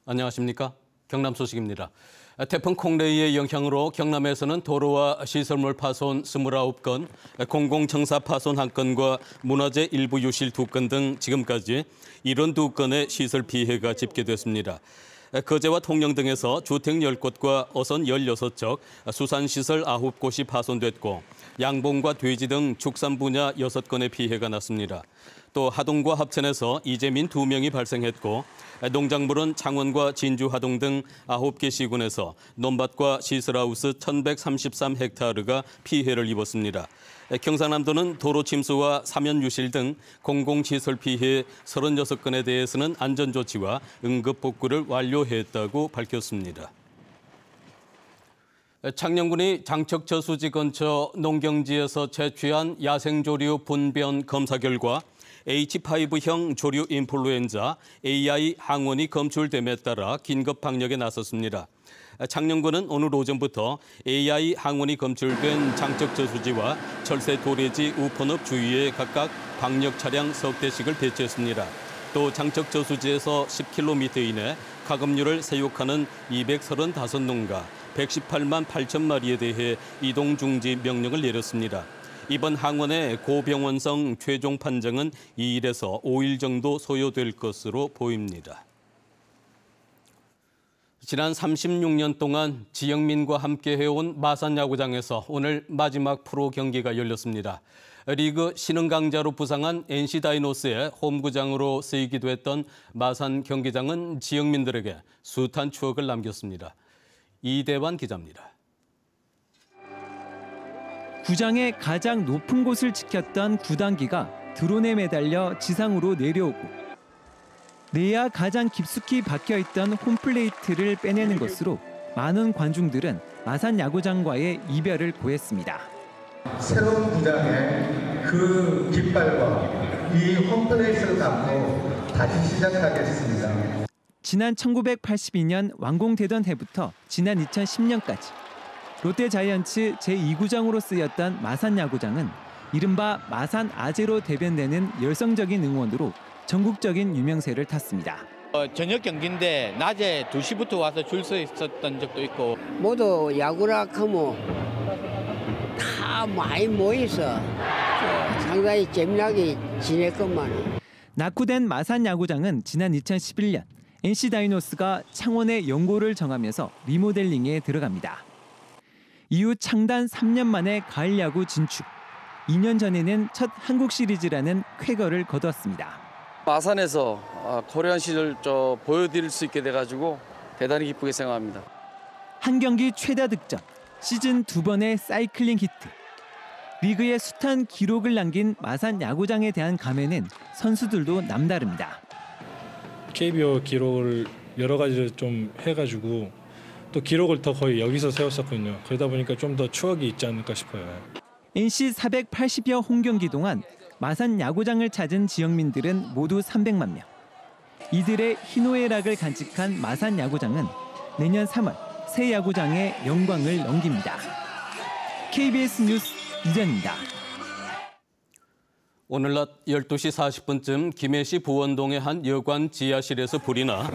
안녕하십니까? 경남 소식입니다. 태풍 콩레이의 영향으로 경남에서는 도로와 시설물 파손 29건, 공공청사 파손 1건과 문화재 일부 유실 2건 등 지금까지 72건의 시설 피해가 집계됐습니다. 거제와 통영 등에서 주택 10곳과 어선 16척, 수산시설 9곳이 파손됐고 양봉과 돼지 등 축산 분야 6건의 피해가 났습니다. 또 하동과 합천에서 이재민 2명이 발생했고 농작물은 창원과 진주, 하동 등 9개 시군에서 논밭과 시설하우스 1,133헥타르가 피해를 입었습니다. 경상남도는 도로 침수와 사면 유실 등 공공시설 피해 36건에 대해서는 안전조치와 응급복구를 완료했다고 밝혔습니다. 창녕군이 장척저수지 근처 농경지에서 채취한 야생조류 분변 검사 결과 H5형 조류 인플루엔자 AI 항원이 검출됨에 따라 긴급 방역에 나섰습니다. 창녕군은 오늘 오전부터 AI 항원이 검출된 장척저수지와 철새 도래지 우펀읍 주위에 각각 방역 차량 석 대씩을 배치했습니다. 또 장척저수지에서 10km 이내 가금류를 사육하는 235농가 118만 8천 마리에 대해 이동 중지 명령을 내렸습니다. 이번 항원의 고병원성 최종 판정은 2일에서 5일 정도 소요될 것으로 보입니다. 지난 36년 동안 지영민과 함께 해온 마산야구장에서 오늘 마지막 프로 경기가 열렸습니다. 리그 신흥 강자로 부상한 NC 다이노스의 홈구장으로 쓰이기도 했던 마산 경기장은 지영민들에게 숱한 추억을 남겼습니다. 이대환 기자입니다. 구장의 가장 높은 곳을 지켰던 구단기가 드론에 매달려 지상으로 내려오고 내야 가장 깊숙이 박혀있던 홈플레이트를 빼내는 것으로 많은 관중들은 마산 야구장과의 이별을 고했습니다. 새로운 구장의 그 깃발과 이 홈플레이트를 담고 다시 시작하겠습니다. 지난 1982년 완공되던 해부터 지난 2010년까지 롯데 자이언츠 제2구장으로 쓰였던 마산 야구장은 이른바 마산 아재로 대변되는 열성적인 응원으로 전국적인 유명세를 탔습니다. 저녁 경기인데 낮에 2시부터 와서 줄 서 있었던 적도 있고 모두 야구라 하면 다 많이 모여서 상당히 재미나게 지냈건만. 낙후된 마산 야구장은 지난 2011년 NC 다이노스가 창원의 연고를 정하면서 리모델링에 들어갑니다. 이후 창단 3년 만에 가을 야구 진출. 2년 전에는 첫 한국 시리즈라는 쾌거를 거두었습니다. 마산에서 코리안 시절 보여드릴 수 있게 돼가지고 대단히 기쁘게 생각합니다. 한 경기 최다 득점, 시즌 2번의 사이클링 히트. 리그에 숱한 기록을 남긴 마산 야구장에 대한 감회는 선수들도 남다릅니다. KBO 기록을 여러 가지를 좀 해가지고 또 기록을 더 거의 여기서 세웠었거든요. 그러다 보니까 좀 더 추억이 있지 않을까 싶어요. NC 480여 홈경기 동안 마산 야구장을 찾은 지역민들은 모두 300만 명. 이들의 희노애락을 간직한 마산 야구장은 내년 3월 새 야구장에 영광을 넘깁니다. KBS 뉴스 이전입니다. 오늘 낮 12시 40분쯤 김해시 부원동의 한 여관 지하실에서 불이 나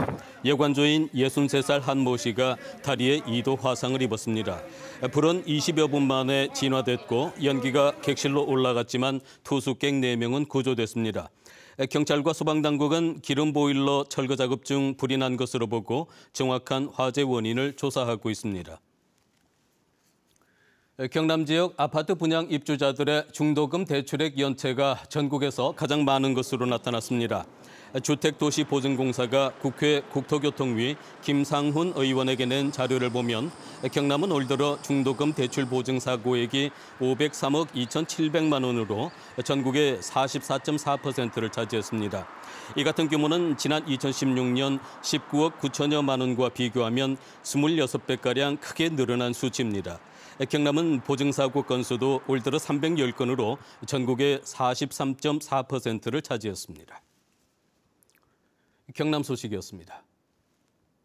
여관조인 63살 한 모 씨가 다리에 2도 화상을 입었습니다. 불은 20여 분 만에 진화됐고 연기가 객실로 올라갔지만 투숙객 4명은 구조됐습니다. 경찰과 소방당국은 기름 보일러 철거 작업 중 불이 난 것으로 보고 정확한 화재 원인을 조사하고 있습니다. 경남 지역 아파트 분양 입주자들의 중도금 대출액 연체가 전국에서 가장 많은 것으로 나타났습니다. 주택도시보증공사가 국회 국토교통위 김상훈 의원에게 낸 자료를 보면 경남은 올 들어 중도금 대출 보증 사고액이 503억 2,700만 원으로 전국의 44.4%를 차지했습니다. 이 같은 규모는 지난 2016년 19억 9천여만 원과 비교하면 26배가량 크게 늘어난 수치입니다. 경남은 보증사고 건수도 올 들어 310건으로 전국의 43.4%를 차지했습니다. 경남 소식이었습니다.